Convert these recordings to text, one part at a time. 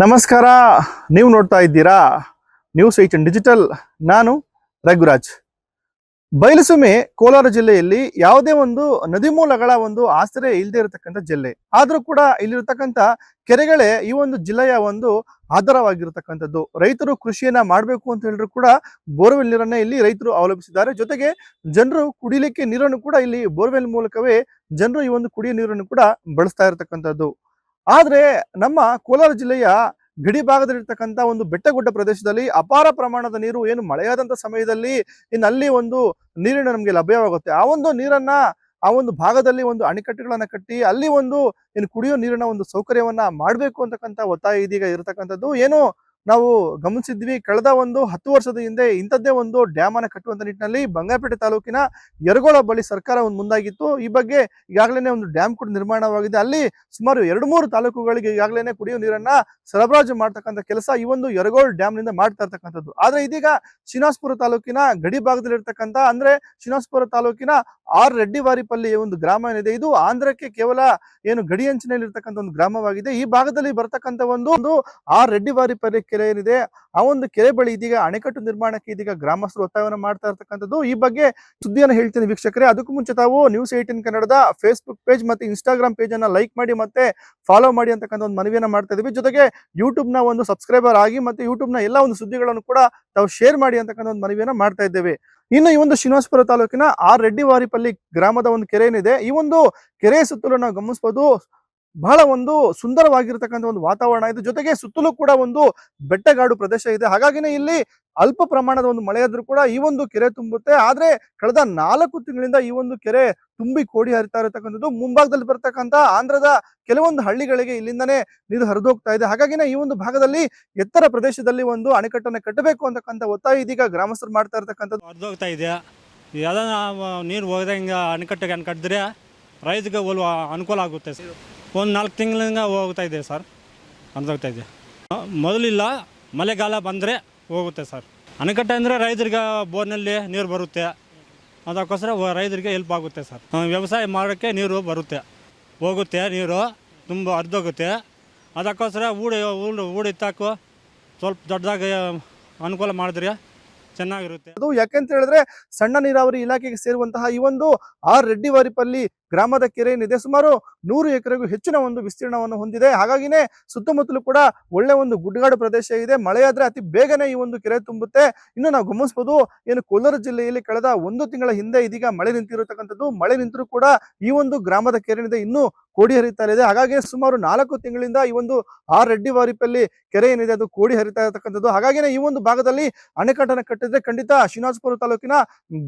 ನಮಸ್ಕಾರ. ನೀವು ನೋಡ್ತಾ ಇದ್ದೀರಾ ನ್ಯೂಸ್ 18 ಡಿಜಿಟಲ್. ನಾನು ರಘುರಾಜ್. ಬಯಲುಸೀಮೆ ಕೋಲಾರ ಜಿಲ್ಲೆಯಲ್ಲಿ ಯಾವುದೇ ಒಂದು ನದಿ ಮೂಲಗಳ ಒಂದು ಆಶ್ರಯ ಇಲ್ಲದೆ ಇರತಕ್ಕಂಥ ಜಿಲ್ಲೆ. ಆದರೂ ಕೂಡ ಇಲ್ಲಿರತಕ್ಕಂಥ ಕೆರೆಗಳೇ ಈ ಒಂದು ಜಿಲ್ಲೆಯ ಒಂದು ಆಧಾರವಾಗಿರತಕ್ಕಂಥದ್ದು. ರೈತರು ಕೃಷಿಯನ್ನ ಮಾಡಬೇಕು ಅಂತ ಹೇಳಿದ್ರು ಕೂಡ ಬೋರ್ವೆಲ್ ನೀರನ್ನ ಇಲ್ಲಿ ರೈತರು ಅವಲಂಬಿಸಿದ್ದಾರೆ. ಜೊತೆಗೆ ಜನರು ಕುಡಿಲಿಕ್ಕೆ ನೀರನ್ನು ಕೂಡ ಇಲ್ಲಿ ಬೋರ್ವೆಲ್ ಮೂಲಕವೇ ಜನರು ಈ ಒಂದು ಕುಡಿಯುವ ನೀರನ್ನು ಕೂಡ ಬಳಸ್ತಾ ಇರತಕ್ಕಂಥದ್ದು. ಆದ್ರೆ ನಮ್ಮ ಕೋಲಾರ ಜಿಲ್ಲೆಯ ಗಡಿ ಭಾಗದಲ್ಲಿರ್ತಕ್ಕಂಥ ಒಂದು ಬೆಟ್ಟಗುಡ್ಡ ಪ್ರದೇಶದಲ್ಲಿ ಅಪಾರ ಪ್ರಮಾಣದ ನೀರು ಏನು ಮಳೆಯಾದಂತ ಸಮಯದಲ್ಲಿ ಅಲ್ಲಿ ಒಂದು ನೀರಿನ ನಮಗೆ ಲಭ್ಯವಾಗುತ್ತೆ. ಆ ಒಂದು ನೀರನ್ನ ಆ ಒಂದು ಭಾಗದಲ್ಲಿ ಒಂದು ಅಣೆಕಟ್ಟುಗಳನ್ನ ಕಟ್ಟಿ ಅಲ್ಲಿ ಒಂದು ಏನು ಕುಡಿಯೋ ನೀರಿನ ಒಂದು ಸೌಕರ್ಯವನ್ನ ಮಾಡಬೇಕು ಅಂತಕ್ಕಂಥ ಒತ್ತಾಯ ಇದೀಗ ಇರತಕ್ಕಂಥದ್ದು. ಏನು ನಾವು ಗಮನಿಸಿದ್ವಿ, ಕಳೆದ ಒಂದು 10 ವರ್ಷದ ಹಿಂದೆ ಇಂಥದ್ದೇ ಒಂದು ಡ್ಯಾಮ್ ಅನ್ನ ಕಟ್ಟುವಂತ ನಿಟ್ಟಿನಲ್ಲಿ ಬಂಗಾರಪೇಟೆ ತಾಲೂಕಿನ ಯರಗೋಳ ಬಳಿ ಸರ್ಕಾರ ಒಂದು ಮುಂದಾಗಿತ್ತು. ಈ ಬಗ್ಗೆ ಈಗಾಗಲೇ ಒಂದು ಡ್ಯಾಮ್ ಕೂಡ ನಿರ್ಮಾಣವಾಗಿದೆ. ಅಲ್ಲಿ ಸುಮಾರು 2-3 ತಾಲೂಕುಗಳಿಗೆ ಈಗಾಗಲೇ ಕುಡಿಯುವ ನೀರನ್ನ ಸರಬರಾಜು ಮಾಡ್ತಕ್ಕಂಥ ಕೆಲಸ ಈ ಒಂದು ಯರಗೋಳ್ ಡ್ಯಾಮ್ ನಿಂದ ಮಾಡ್ತಾ ಇರ್ತಕ್ಕಂಥದ್ದು. ಆದ್ರೆ ಇದೀಗ ಶ್ರೀನಿವಾಸಪುರ ತಾಲೂಕಿನ ಗಡಿ ಭಾಗದಲ್ಲಿರ್ತಕ್ಕಂಥ ಅಂದ್ರೆ ಶ್ರೀನಿವಾಸಪುರ ತಾಲೂಕಿನ ರೆಡ್ಡಿವಾರಿಪಲ್ಲಿ ಒಂದು ಗ್ರಾಮ ಏನಿದೆ, ಇದು ಆಂಧ್ರಕ್ಕೆ ಕೇವಲ ಏನು ಗಡಿ ಅಂಚಿನಲ್ಲಿ ಇರ್ತಕ್ಕಂಥ ಒಂದು ಗ್ರಾಮವಾಗಿದೆ. ಈ ಭಾಗದಲ್ಲಿ ಬರ್ತಕ್ಕಂಥ ಒಂದು ರೆಡ್ಡಿವಾರಿಪಲ್ಲಿ ಕೆರೆ ಏನಿದೆ, ಆ ಒಂದು ಕೆರೆ ಬಳಿ ಇದೀಗ ಅಣೆಕಟ್ಟು ನಿರ್ಮಾಣಕ್ಕೆ ಇದೀಗ ಗ್ರಾಮಸ್ಥರು ಒತ್ತಾಯವನ್ನು ಮಾಡ್ತಾ ಇರ್ತಕ್ಕಂಥದ್ದು. ಈ ಬಗ್ಗೆ ಸುದ್ದಿಯನ್ನು ಹೇಳ್ತೀನಿ ವೀಕ್ಷಕರೇ. ಅದಕ್ಕೂ ಮುಂಚೆ ತಾವು ನ್ಯೂಸ್ 18 ಕನ್ನಡದ ಫೇಸ್ಬುಕ್ ಪೇಜ್ ಮತ್ತೆ ಇನ್ಸ್ಟಾಗ್ರಾಮ್ ಪೇಜ್ ಅನ್ನ ಲೈಕ್ ಮಾಡಿ ಮತ್ತೆ ಫಾಲೋ ಮಾಡಿ ಅಂತಕ್ಕಂಥ ಒಂದು ಮನವಿಯನ್ನ ಮಾಡ್ತಾ ಇದೀವಿ. ಜೊತೆಗೆ ಯೂಟ್ಯೂಬ್ ನ ಒಂದು ಸಬ್ಸ್ಕ್ರೈಬರ್ ಆಗಿ ಮತ್ತೆ ಯೂಟ್ಯೂಬ್ ನ ಎಲ್ಲ ಒಂದು ಸುದ್ದಿಗಳನ್ನು ಕೂಡ ತಾವು ಶೇರ್ ಮಾಡಿ ಅಂತಕ್ಕಂಥ ಒಂದು ಮನವಿಯನ್ನ ಮಾಡ್ತಾ ಇದ್ದೇವೆ. ಇನ್ನು ಈ ಒಂದು ಶ್ರೀನಿವಾಸಪುರ ತಾಲೂಕಿನ ರೆಡ್ಡಿವಾರಿಪಲ್ಲಿ ಗ್ರಾಮದ ಒಂದು ಕೆರೆ ಏನಿದೆ, ಈ ಒಂದು ಕೆರೆಯ ಸುತ್ತಲೂ ನಾವು ಗಮನಿಸಬಹುದು ಬಹಳ ಒಂದು ಸುಂದರವಾಗಿರ್ತಕ್ಕಂಥ ಒಂದು ವಾತಾವರಣ ಇದೆ. ಜೊತೆಗೆ ಸುತ್ತಲೂ ಕೂಡ ಒಂದು ಬೆಟ್ಟಗಾಡು ಪ್ರದೇಶ ಇದೆ. ಹಾಗಾಗಿನೇ ಇಲ್ಲಿ ಅಲ್ಪ ಪ್ರಮಾಣದ ಒಂದು ಮಳೆ ಆದ್ರೂ ಕೂಡ ಈ ಒಂದು ಕೆರೆ ತುಂಬುತ್ತೆ. ಆದ್ರೆ ಕಳೆದ 4 ತಿಂಗಳಿಂದ ಈ ಒಂದು ಕೆರೆ ತುಂಬಿ ಕೋಡಿ ಹರಿತಾ ಇರತಕ್ಕಂಥದ್ದು. ಮುಂಭಾಗದಲ್ಲಿ ಬರ್ತಕ್ಕಂಥ ಆಂಧ್ರದ ಕೆಲವೊಂದು ಹಳ್ಳಿಗಳಿಗೆ ಇಲ್ಲಿಂದಾನೇ ನೀರು ಹರಿದು ಹೋಗ್ತಾ ಇದೆ. ಹಾಗಾಗಿನೇ ಈ ಒಂದು ಭಾಗದಲ್ಲಿ ಎತ್ತರ ಪ್ರದೇಶದಲ್ಲಿ ಒಂದು ಅಣೆಕಟ್ಟನ್ನು ಕಟ್ಟಬೇಕು ಅಂತಕ್ಕಂಥ ಒತ್ತಾಯ ಇದೀಗ ಗ್ರಾಮಸ್ಥರು ಮಾಡ್ತಾ ಇರತಕ್ಕಂಥದ್ದು. ಹರಿದೋಗ್ತಾ ಇದೆ. ಯಾವ್ದಾನ ನೀರು ಹೋಗ್ದಂಗೆ ಅಣೆಕಟ್ಟಿಗೆ ಕಟ್ಟಿದ್ರೆ ರೈತರಿಗೆ ಅನುಕೂಲ ಆಗುತ್ತೆ. ಒಂದು 4 ತಿಂಗಳಿಂದ ಹೋಗ್ತಾ ಇದೆ ಸರ್, ಹರಿದೋಗ್ತಾ ಇದೆ. ಮೊದಲಿಲ್ಲ, ಮಳೆಗಾಲ ಬಂದರೆ ಹೋಗುತ್ತೆ ಸರ್. ಅಣೆಕಟ್ಟೆ ಅಂದರೆ ರೈತರಿಗೆ ಬೋರ್ನಲ್ಲಿ ನೀರು ಬರುತ್ತೆ, ಅದಕ್ಕೋಸ್ಕರ ರೈತರಿಗೆ ಹೆಲ್ಪ್ ಆಗುತ್ತೆ ಸರ್. ವ್ಯವಸಾಯ ಮಾಡೋಕ್ಕೆ ನೀರು ಬರುತ್ತೆ, ಹೋಗುತ್ತೆ ನೀರು ತುಂಬ ಹರಿದೋಗುತ್ತೆ. ಅದಕ್ಕೋಸ್ಕರ ಊಡು ಇತ್ತಾಕು ಸ್ವಲ್ಪ ದೊಡ್ಡದಾಗಿ ಅನುಕೂಲ ಮಾಡಿದ್ರೆ ಚೆನ್ನಾಗಿರುತ್ತೆ. ಅದು ಯಾಕೆಂತ ಹೇಳಿದ್ರೆ ಸಣ್ಣ ನೀರಾವರಿ ಇಲಾಖೆಗೆ ಸೇರುವಂತಹ ಈ ಒಂದು ರೆಡ್ಡಿವಾರಿಪಲ್ಲಿ ಗ್ರಾಮದ ಕೆರೆ ಏನಿದೆ ಸುಮಾರು 100 ಎಕರೆಗೂ ಹೆಚ್ಚಿನ ಒಂದು ವಿಸ್ತೀರ್ಣವನ್ನು ಹೊಂದಿದೆ. ಹಾಗಾಗಿನೇ ಸುತ್ತಮುತ್ತಲೂ ಕೂಡ ಒಳ್ಳೆ ಒಂದು ಗುಡ್ಡಗಾಡು ಪ್ರದೇಶ ಇದೆ. ಮಳೆಯಾದ್ರೆ ಅತಿ ಬೇಗನೆ ಈ ಒಂದು ಕೆರೆ ತುಂಬುತ್ತೆ. ಇನ್ನು ನಾವು ಗಮನಿಸಬಹುದು, ಏನು ಕೋಲಾರ ಜಿಲ್ಲೆಯಲ್ಲಿ ಕಳೆದ 1 ತಿಂಗಳ ಹಿಂದೆ ಇದೀಗ ಮಳೆ ನಿಂತಿರತಕ್ಕಂಥದ್ದು. ಮಳೆ ನಿಂತರೂ ಕೂಡ ಈ ಒಂದು ಗ್ರಾಮದ ಕೆರೆ ಏನಿದೆ ಇನ್ನೂ ಕೋಡಿ ಹರಿತಾ ಇದೆ. ಹಾಗಾಗಿ ಸುಮಾರು 4 ತಿಂಗಳಿಂದ ಈ ಒಂದು ರೆಡ್ಡಿವಾರಿಪಲ್ಲಿ ಕೆರೆ ಏನಿದೆ ಅದು ಕೋಡಿ ಹರಿತಾ ಇರತಕ್ಕಂಥದ್ದು. ಹಾಗಾಗಿನೇ ಈ ಒಂದು ಭಾಗದಲ್ಲಿ ಅಣೆಕಟ್ಟನ್ನು ಕಟ್ಟಿದ್ರೆ ಖಂಡಿತ ಶ್ರೀನಿವಾಸಪುರ ತಾಲೂಕಿನ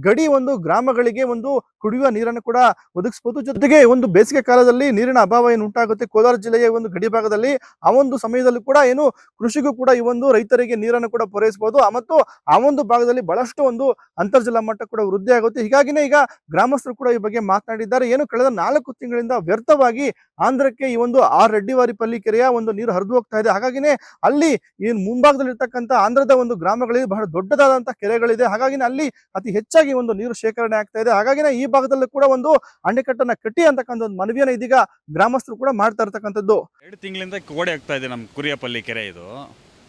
ಗಡಿ ಒಂದು ಗ್ರಾಮಗಳಿಗೆ ಒಂದು ಕುಡಿಯುವ ನೀರನ್ನು ಕೂಡ ಒದಗಿಸಬಹುದು. ಜೊತೆಗೆ ಒಂದು ಬೇಸಿಗೆ ಕಾಲದಲ್ಲಿ ನೀರಿನ ಅಭಾವ ಏನು ಉಂಟಾಗುತ್ತೆ ಕೋಲಾರ ಜಿಲ್ಲೆಯ ಒಂದು ಗಡಿ ಭಾಗದಲ್ಲಿ, ಆ ಒಂದು ಸಮಯದಲ್ಲೂ ಕೂಡ ಏನು ಕೃಷಿಗೂ ಕೂಡ ಈ ಒಂದು ರೈತರಿಗೆ ನೀರನ್ನು ಕೂಡ ಪೂರೈಸಬಹುದು. ಮತ್ತು ಆ ಒಂದು ಭಾಗದಲ್ಲಿ ಬಹಳಷ್ಟು ಒಂದು ಅಂತರ್ಜಲ ಮಟ್ಟ ಕೂಡ ವೃದ್ಧಿ ಆಗುತ್ತೆ. ಹೀಗಾಗಿನೇ ಈಗ ಗ್ರಾಮಸ್ಥರು ಕೂಡ ಈ ಬಗ್ಗೆ ಮಾತನಾಡಿದ್ದಾರೆ. ಏನು ಕಳೆದ 4 ತಿಂಗಳಿಂದ ವ್ಯರ್ಥವಾಗಿ ಆಂಧ್ರಕ್ಕೆ ಈ ಒಂದು ರೆಡ್ಡಿವಾರಿಪಲ್ಲಿ ಕೆರೆಯ ಒಂದು ನೀರು ಹರಿದು ಹೋಗ್ತಾ ಇದೆ. ಹಾಗಾಗಿನೇ ಅಲ್ಲಿ ಏನು ಮುಂಭಾಗದಲ್ಲಿ ಇರ್ತಕ್ಕಂಥ ಆಂಧ್ರದ ಒಂದು ಗ್ರಾಮಗಳಿಗೆ ಬಹಳ ದೊಡ್ಡದಾದಂತಹ ಕೆರೆಗಳಿದೆ. ಹಾಗಾಗಿ ಅಲ್ಲಿ ಅತಿ ಹೆಚ್ಚಾಗಿ ಒಂದು ನೀರು ಶೇಖರಣೆ ಆಗ್ತಾ ಇದೆ. ಹಾಗಾಗಿನೇ ಈ ಭಾಗದಲ್ಲೂ ಕೂಡ ಒಂದು ಅಣೆಕಟ್ಟನ್ನ ಕಟ್ಟಿ ಅಂತಕ್ಕಂಥ ಒಂದು ಮನವಿಯನ್ನು ಇದೀಗ ಗ್ರಾಮಸ್ಥರು ಕೂಡ ಮಾಡ್ತಾ ಇರ್ತಕ್ಕಂಥದ್ದು. 2 ತಿಂಗಳಿಂದ ಕೋಡೆ ಆಗ್ತಾ ಇದೆ ನಮ್ಮ ಕುರಿಯಪಲ್ಲಿ ಕೆರೆ. ಇದು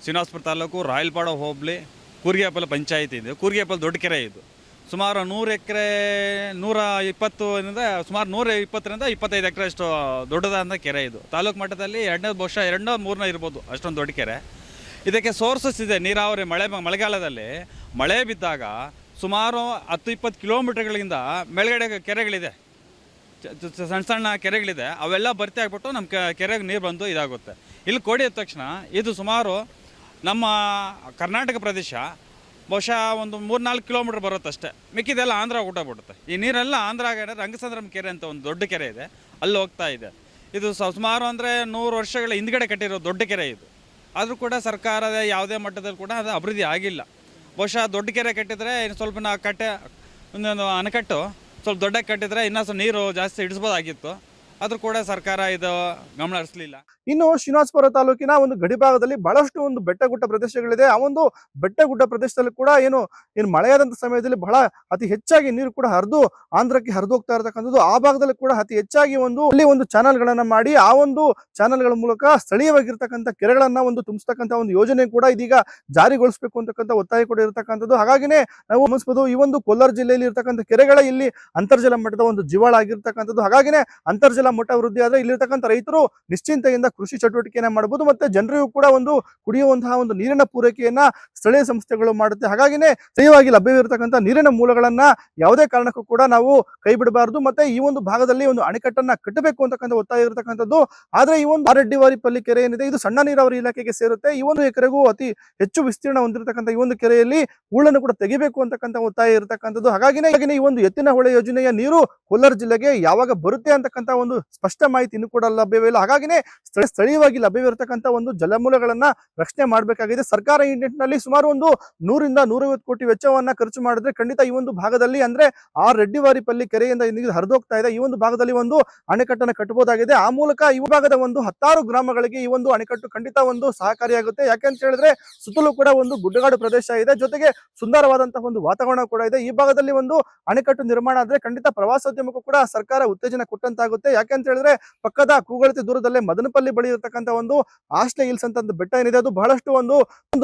ಶ್ರೀನಿವಾಸಪುರ ತಾಲೂಕು ರಾಯಲಪಾಡ ಹೋಬಳಿ ಕೂರ್ಗಿಯಪಲ್ಲಿ ಪಂಚಾಯತಿ ಇದೆ. ಕೂರ್ಗಿಯಪಲ್ಲಿ ದೊಡ್ಡ ಕೆರೆ ಇದು. ಸುಮಾರು 100 ಎಕರೆ 120ರಿಂದ ಸುಮಾರು 120ರಿಂದ 25 ಎಕರೆ ಅಷ್ಟು ದೊಡ್ಡದಾದ ಕೆರೆ ಇದು. ತಾಲೂಕು ಮಟ್ಟದಲ್ಲಿ 2-3 ಇರ್ಬೋದು, ಅಷ್ಟೊಂದು ದೊಡ್ಡ ಕೆರೆ. ಇದಕ್ಕೆ ಸೋರ್ಸಸ್ ಇದೆ ನೀರಾವರಿ. ಮಳೆಗಾಲದಲ್ಲಿ ಮಳೆ ಬಿದ್ದಾಗ ಸುಮಾರು 10-20 ಕಿಲೋಮೀಟರ್ಗಳಿಂದ ಮೇಲ್ಗಡೆ ಕೆರೆಗಳಿದೆ, ಸಣ್ಣ ಸಣ್ಣ ಕೆರೆಗಳಿದೆ. ಅವೆಲ್ಲ ಭರ್ತಿ ಆಗ್ಬಿಟ್ಟು ನಮ್ಮ ಕೆರೆಗೆ ನೀರು ಬಂದು ಇದಾಗುತ್ತೆ. ಇಲ್ಲಿ ಕೋಡಿ ಇದ್ದ ತಕ್ಷಣ ಇದು ಸುಮಾರು ನಮ್ಮ ಕರ್ನಾಟಕ ಪ್ರದೇಶ ಬಹುಶಃ ಒಂದು 3-4 ಕಿಲೋಮೀಟರ್ ಬರುತ್ತಷ್ಟೇ. ಮಿಕ್ಕಿದೆಲ್ಲ ಆಂಧ್ರ ಊಟಬಿಡುತ್ತೆ. ಈ ನೀರೆಲ್ಲ ಆಂಧ್ರ ರಂಗಸಂದ್ರಂ ಕೆರೆ ಅಂತ ಒಂದು ದೊಡ್ಡ ಕೆರೆ ಇದೆ, ಅಲ್ಲಿ ಹೋಗ್ತಾ ಇದೆ. ಇದು ಸುಮಾರು ಅಂದರೆ 100 ವರ್ಷಗಳ ಹಿಂದ್ಗಡೆ ಕಟ್ಟಿರೋ ದೊಡ್ಡ ಕೆರೆ ಇದು. ಆದರೂ ಕೂಡ ಸರ್ಕಾರದ ಯಾವುದೇ ಮಟ್ಟದಲ್ಲಿ ಕೂಡ ಅದು ಅಭಿವೃದ್ಧಿ ಆಗಿಲ್ಲ. ಬಹುಶಃ ದೊಡ್ಡ ಕೆರೆ ಕಟ್ಟಿದರೆ ಇನ್ನು ಸ್ವಲ್ಪ ಒಂದೊಂದು ಅಣೆಕಟ್ಟು ಸ್ವಲ್ಪ ದೊಡ್ಡ ಕಟ್ಟಿದರೆ ಇನ್ನೂ ಸ್ವಲ್ಪ ನೀರು ಜಾಸ್ತಿ ಇಡಿಸ್ಬೋದಾಗಿತ್ತು. ಆದರೂ ಕೂಡ ಸರ್ಕಾರ ಇದು ಗಮನ ಹರಿಸಲಿಲ್ಲ. ಇನ್ನು ಶ್ರೀನಿವಾಸಪುರ ತಾಲೂಕಿನ ಒಂದು ಗಡಿ ಭಾಗದಲ್ಲಿ ಬಹಳಷ್ಟು ಒಂದು ಬೆಟ್ಟಗುಡ್ಡ ಪ್ರದೇಶಗಳಿದೆ. ಆ ಒಂದು ಬೆಟ್ಟಗುಡ್ಡ ಪ್ರದೇಶದಲ್ಲಿ ಕೂಡ ಏನು ಮಳೆಯಾದಂತ ಸಮಯದಲ್ಲಿ ಬಹಳ ಅತಿ ಹೆಚ್ಚಾಗಿ ನೀರು ಕೂಡ ಆಂಧ್ರಕ್ಕೆ ಹರಿದು ಹೋಗ್ತಾ ಇರತಕ್ಕಂಥದ್ದು. ಆ ಭಾಗದಲ್ಲಿ ಕೂಡ ಅತಿ ಹೆಚ್ಚಾಗಿ ಅಲ್ಲಿ ಒಂದು ಚಾನಲ್ ಗಳನ್ನ ಮಾಡಿ ಆ ಒಂದು ಚಾನಲ್ಗಳ ಮೂಲಕ ಸ್ಥಳೀಯವಾಗಿರ್ತಕ್ಕಂಥ ಕೆರೆಗಳನ್ನ ಒಂದು ತುಂಬಿಸ್ತಕ್ಕಂಥ ಒಂದು ಯೋಜನೆ ಕೂಡ ಇದೀಗ ಜಾರಿಗೊಳಿಸಬೇಕು ಅಂತಕ್ಕಂಥ ಒತ್ತಾಯ ಕೂಡ ಇರತಕ್ಕಂಥದ್ದು. ಹಾಗಾಗಿನೇ ನಾವು ಗಮನಿಸಬಹುದು, ಈ ಒಂದು ಕೋಲಾರ ಜಿಲ್ಲೆಯಲ್ಲಿ ಇರ್ತಕ್ಕಂಥ ಕೆರೆಗಳ ಇಲ್ಲಿ ಅಂತರ್ಜಲ ಮಟ್ಟದ ಒಂದು ಜೀವಾಳ ಆಗಿರ್ತಕ್ಕಂಥದ್ದು. ಹಾಗಾಗಿನೇ ಅಂತರ್ಜಲ ಮಟ್ಟ ವೃದ್ಧಿ ಆದ್ರೆ ಇಲ್ಲಿರ್ತಕ್ಕಂಥ ರೈತರು ನಿಶ್ಚಿಂತೆಯಿಂದ ಕೃಷಿ ಚಟುವಟಿಕೆಯನ್ನ ಮಾಡಬಹುದು, ಮತ್ತೆ ಜನರಿಗೂ ಕೂಡ ಒಂದು ಕುಡಿಯುವಂತಹ ಒಂದು ನೀರಿನ ಪೂರೈಕೆಯನ್ನ ಸ್ಥಳೀಯ ಸಂಸ್ಥೆಗಳು ಮಾಡುತ್ತೆ. ಹಾಗಾಗಿನೇ ಸ್ಥಳೀಯವಾಗಿ ಲಭ್ಯವಿರತಕ್ಕಂಥ ನೀರಿನ ಮೂಲಗಳನ್ನ ಯಾವುದೇ ಕಾರಣಕ್ಕೂ ಕೂಡ ನಾವು ಕೈ ಬಿಡಬಾರದು. ಮತ್ತೆ ಈ ಒಂದು ಭಾಗದಲ್ಲಿ ಒಂದು ಅಣೆಕಟ್ಟನ್ನ ಕಟ್ಟಬೇಕು ಅಂತಕ್ಕಂಥ ಒತ್ತಾಯ ಇರತಕ್ಕಂಥದ್ದು. ಆದ್ರೆ ಈ ಒಂದು ಆರಡ್ಡಿವಾರಿಪಲ್ಲಿ ಕೆರೆ ಏನಿದೆ ಇದು ಸಣ್ಣ ನೀರಾವರಿ ಇಲಾಖೆಗೆ ಸೇರುತ್ತೆ. ಈ ಒಂದು ಎಕರೆಗೂ ಅತಿ ಹೆಚ್ಚು ವಿಸ್ತೀರ್ಣ ಹೊಂದಿರತಕ್ಕಂಥ ಈ ಒಂದು ಕೆರೆಯಲ್ಲಿ ಹೂಳನ್ನು ಕೂಡ ತೆಗಿಬೇಕು ಅಂತಕ್ಕಂಥ ಒತ್ತಾಯ ಇರತಕ್ಕಂಥದ್ದು. ಹಾಗಾಗಿನೇ ಈ ಒಂದು ಎತ್ತಿನ ಹೊಳೆ ಯೋಜನೆಯ ನೀರು ಕೋಲಾರ ಜಿಲ್ಲೆಗೆ ಯಾವಾಗ ಬರುತ್ತೆ ಅಂತಕ್ಕಂಥ ಒಂದು ಸ್ಪಷ್ಟ ಮಾಹಿತಿ ಇನ್ನೂ ಕೂಡ ಲಭ್ಯವಿಲ್ಲ. ಹಾಗಾಗಿನೇ ಸ್ಥಳೀಯವಾಗಿ ಲಭ್ಯವಿರತಕ್ಕಂಥ ಒಂದು ಜಲಮೂಲಗಳನ್ನ ರಕ್ಷಣೆ ಮಾಡಬೇಕಾಗಿದೆ. ಸರ್ಕಾರ ಈ ನಿಟ್ಟಿನಲ್ಲಿ ಸುಮಾರು ಒಂದು 100ರಿಂದ 150 ಕೋಟಿ ವೆಚ್ಚವನ್ನ ಖರ್ಚು ಮಾಡಿದ್ರೆ ಖಂಡಿತ ಈ ಒಂದು ಭಾಗದಲ್ಲಿ ಅಂದ್ರೆ ಆ ರೆಡ್ಡಿವಾರಿಪಲ್ಲಿ ಕೆರೆಯಿಂದ ನೀರು ಹರಿದೋಗ್ತಾ ಇದೆ, ಈ ಒಂದು ಭಾಗದಲ್ಲಿ ಒಂದು ಅಣೆಕಟ್ಟನ್ನು ಕಟ್ಟಬಹುದಾಗಿದೆ. ಆ ಮೂಲಕ ಈ ಭಾಗದ ಒಂದು 10 ಗ್ರಾಮಗಳಿಗೆ ಈ ಒಂದು ಅಣೆಕಟ್ಟು ಖಂಡಿತ ಒಂದು ಸಹಕಾರಿಯಾಗುತ್ತೆ. ಯಾಕೆಂತ ಹೇಳಿದ್ರೆ ಸುತ್ತಲೂ ಕೂಡ ಒಂದು ಗುಡ್ಡಗಾಡು ಪ್ರದೇಶ ಇದೆ, ಜೊತೆಗೆ ಸುಂದರವಾದಂತಹ ಒಂದು ವಾತಾವರಣ ಕೂಡ ಇದೆ. ಈ ಭಾಗದಲ್ಲಿ ಒಂದು ಅಣೆಕಟ್ಟು ನಿರ್ಮಾಣ ಆದ್ರೆ ಖಂಡಿತ ಪ್ರವಾಸೋದ್ಯಮಕ್ಕೂ ಕೂಡ ಸರ್ಕಾರ ಉತ್ತೇಜನ ಕೊಟ್ಟಂತಾಗುತ್ತೆ. ಯಾಕೆಂತ ಹೇಳಿದ್ರೆ ಪಕ್ಕದ ಕೂಗಳತೆ ದೂರದಲ್ಲೇ ಮದನಪಲ್ಲಿ ಬಳಿ ಇರತಕ್ಕಂಥ ಒಂದು ಆಸ್ಲೆ ಹಿಲ್ಸ್ ಅಂತ ಒಂದು ಬೆಟ್ಟ ಏನಿದೆ, ಅದು ಬಹಳಷ್ಟು ಒಂದು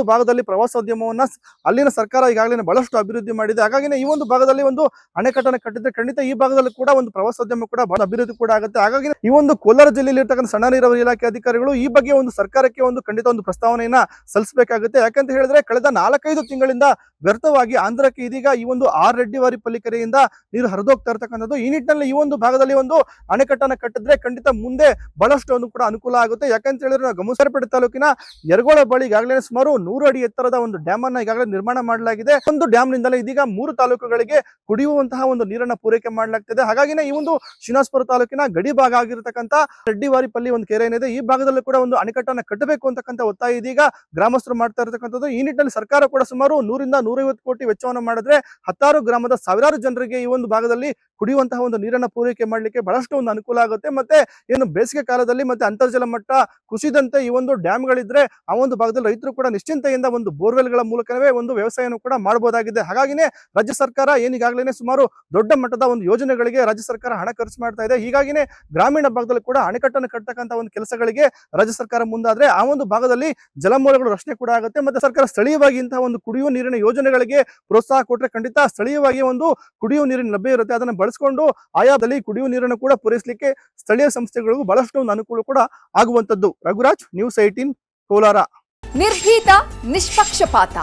ಭಾಗದಲ್ಲಿ ಪ್ರವಾಸೋದ್ಯಮವನ್ನ ಅಲ್ಲಿನ ಸರ್ಕಾರ ಈಗಾಗಲೇ ಬಹಳಷ್ಟು ಅಭಿವೃದ್ಧಿ ಮಾಡಿದೆ. ಹಾಗಾಗಿ ಈ ಒಂದು ಭಾಗದಲ್ಲಿ ಒಂದು ಅಣೆಕಟ್ಟನ್ನು ಕಟ್ಟಿದ್ರೆ ಖಂಡಿತ ಈ ಭಾಗದಲ್ಲಿ ಕೂಡ ಒಂದು ಪ್ರವಾಸೋದ್ಯಮ ಕೂಡ ಬಹಳ ಅಭಿವೃದ್ಧಿ ಕೂಡ ಆಗುತ್ತೆ. ಹಾಗಾಗಿ ಈ ಒಂದು ಕೋಲಾರ ಜಿಲ್ಲೆಯಲ್ಲಿ ಇರ್ತಕ್ಕಂಥ ಸಣ್ಣ ನೀರಾವರಿ ಇಲಾಖೆ ಅಧಿಕಾರಿಗಳು ಈ ಬಗ್ಗೆ ಒಂದು ಸರ್ಕಾರಕ್ಕೆ ಒಂದು ಖಂಡಿತ ಒಂದು ಪ್ರಸ್ತಾವನೆಯನ್ನ ಸಲ್ಲಿಸಬೇಕಾಗುತ್ತೆ. ಯಾಕಂತ ಹೇಳಿದ್ರೆ ಕಳೆದ 4-5 ತಿಂಗಳಿಂದ ವ್ಯರ್ಥವಾಗಿ ಆಂಧ್ರಕ್ಕೆ ಇದೀಗ ಈ ಒಂದು ಆರಡ್ಡಿವಾರಿಪಲ್ಲಿ ಕೆರೆಯಿಂದ ನೀರು ಹರಿದೋಗ್ತಾ ಇರ್ತಕ್ಕಂಥದ್ದು. ಈ ನಿಟ್ಟಿನಲ್ಲಿ ಈ ಒಂದು ಭಾಗದಲ್ಲಿ ಒಂದು ಅಣೆಕಟ್ಟನ್ನು ಕಟ್ಟಿದ್ರೆ ಖಂಡಿತ ಮುಂದೆ ಬಹಳಷ್ಟು ಒಂದು ಕೂಡ ಅನುಕೂಲ ಆಗುತ್ತೆ. ಯಾಕಂತ ಹೇಳಿದ್ರೆ ನಾವು ಗಮಸರಪೇಟೆ ತಾಲೂಕಿನ ಯರಗೋಳ ಬಳಿ ಈಗಾಗಲೇ ಸುಮಾರು 100 ಅಡಿ ಎತ್ತರದ ಒಂದು ಡ್ಯಾಮ್ ಅನ್ನ ಈಗಾಗಲೇ ನಿರ್ಮಾಣ ಮಾಡಲಾಗಿದೆ. ಒಂದು ಡ್ಯಾಮ್ ನಿಂದಲೇ ಇದೀಗ 3 ತಾಲೂಕುಗಳಿಗೆ ಕುಡಿಯುವಂತಹ ಒಂದು ನೀರನ್ನ ಪೂರೈಕೆ ಮಾಡಲಾಗ್ತಿದೆ. ಹಾಗಾಗಿನೇ ಈ ಒಂದು ಶ್ರೀನಿವಾಸಪುರ ತಾಲೂಕಿನ ಗಡಿ ಭಾಗ ಆಗಿರತಕ್ಕಂಥ ರೆಡ್ಡಿವಾರಿಪಲ್ಲಿ ಒಂದು ಕೆರೆ ಏನಿದೆ, ಈ ಭಾಗದಲ್ಲಿ ಕೂಡ ಒಂದು ಅಣೆಕಟ್ಟನ್ನು ಕಟ್ಟಬೇಕು ಅಂತಕ್ಕಂಥ ಒತ್ತಾಯ ಇದೀಗ ಗ್ರಾಮಸ್ಥರು ಮಾಡ್ತಾ ಇರತಕ್ಕಂಥದ್ದು. ಈ ನಿಟ್ಟಿನಲ್ಲಿ ಸರ್ಕಾರ ಕೂಡ ಸುಮಾರು 100ರಿಂದ 150 ಕೋಟಿ ವೆಚ್ಚವನ್ನು ಮಾಡಿದ್ರೆ 10 ಗ್ರಾಮದ ಸಾವಿರಾರು ಜನರಿಗೆ ಈ ಒಂದು ಭಾಗದಲ್ಲಿ ಕುಡಿಯುವಂತಹ ಒಂದು ನೀರನ್ನ ಪೂರೈಕೆ ಮಾಡಲಿಕ್ಕೆ ಬಹಳಷ್ಟು ಒಂದು ಅನುಕೂಲ ಆಗುತ್ತೆ. ಮತ್ತೆ ಏನು ಬೇಸಿಗೆ ಕಾಲದಲ್ಲಿ ಮತ್ತೆ ಅಂತರ್ಜಲ ಮಟ್ಟ ಕುಸಿದಂತೆ ಈ ಒಂದು ಡ್ಯಾಮ್ಗಳಿದ್ರೆ ಆ ಒಂದು ಭಾಗದಲ್ಲಿ ರೈತರು ಕೂಡ ನಿಶ್ಚಿಂತೆಯಿಂದ ಒಂದು ಬೋರ್ವೆಲ್ಗಳ ಮೂಲಕವೇ ಒಂದು ವ್ಯವಸಾಯವನ್ನು ಕೂಡ ಮಾಡಬಹುದಾಗಿದೆ. ಹಾಗಾಗಿನೇ ರಾಜ್ಯ ಸರ್ಕಾರ ಏನಿಗಾಗಲೇ ಸುಮಾರು ದೊಡ್ಡ ಮಟ್ಟದ ಒಂದು ಯೋಜನೆಗಳಿಗೆ ರಾಜ್ಯ ಸರ್ಕಾರ ಹಣ ಖರ್ಚು ಮಾಡ್ತಾ ಇದೆ. ಹೀಗಾಗಿನೇ ಗ್ರಾಮೀಣ ಭಾಗದಲ್ಲಿ ಕೂಡ ಅಣೆಕಟ್ಟನ್ನು ಕಟ್ಟತಕ್ಕಂಥ ಒಂದು ಕೆಲಸಗಳಿಗೆ ರಾಜ್ಯ ಸರ್ಕಾರ ಮುಂದಾದ್ರೆ ಆ ಒಂದು ಭಾಗದಲ್ಲಿ ಜಲಮೂಲಗಳು ರಕ್ಷಣೆ ಕೂಡ ಆಗುತ್ತೆ. ಮತ್ತೆ ಸರ್ಕಾರ ಸ್ಥಳೀಯವಾಗಿ ಇಂತಹ ಒಂದು ಕುಡಿಯುವ ನೀರಿನ ಯೋಜನೆಗಳಿಗೆ ಪ್ರೋತ್ಸಾಹ ಕೊಟ್ಟರೆ ಖಂಡಿತ ಸ್ಥಳೀಯವಾಗಿ ಒಂದು ಕುಡಿಯುವ ನೀರಿನ ಲಭ್ಯ ಇರುತ್ತೆ. ಅದನ್ನು ಬಳಸಿಕೊಂಡು ಆಯಾದಲ್ಲಿ ಕುಡಿಯುವ ನೀರನ್ನು ಕೂಡ ಪೂರೈಸಲಿಕ್ಕೆ ಸ್ಥಳೀಯ ಸಂಸ್ಥೆಗಳಿಗೂ ಬಹಳಷ್ಟು ಒಂದು ಅನುಕೂಲ ಕೂಡ ಆಗುವಂತದ್ದು. ರಘುರಾಜ್, ನ್ಯೂಸ್ 18 ಕೋಲಾರ. ನಿರ್ಭೀತ, ನಿಷ್ಪಕ್ಷಪಾತ,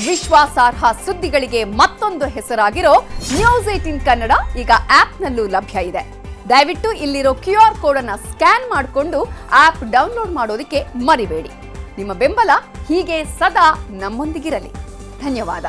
ವಿಶ್ವಾಸಾರ್ಹ ಸುದ್ದಿಗಳಿಗೆ ಮತ್ತೊಂದು ಹೆಸರಾಗಿರೋ ನ್ಯೂಸ್ 18 ಕನ್ನಡ ಈಗ ಆಪ್ನಲ್ಲೂ ಲಭ್ಯ ಇದೆ. ದಯವಿಟ್ಟು ಇಲ್ಲಿರೋ QR ಕೋಡ್ ಅನ್ನ ಸ್ಕ್ಯಾನ್ ಮಾಡಿಕೊಂಡು ಆಪ್ ಡೌನ್ಲೋಡ್ ಮಾಡೋದಕ್ಕೆ ಮರಿಬೇಡಿ. ನಿಮ್ಮ ಬೆಂಬಲ ಹೀಗೆ ಸದಾ ನಮ್ಮೊಂದಿಗಿರಲಿ. ಧನ್ಯವಾದ.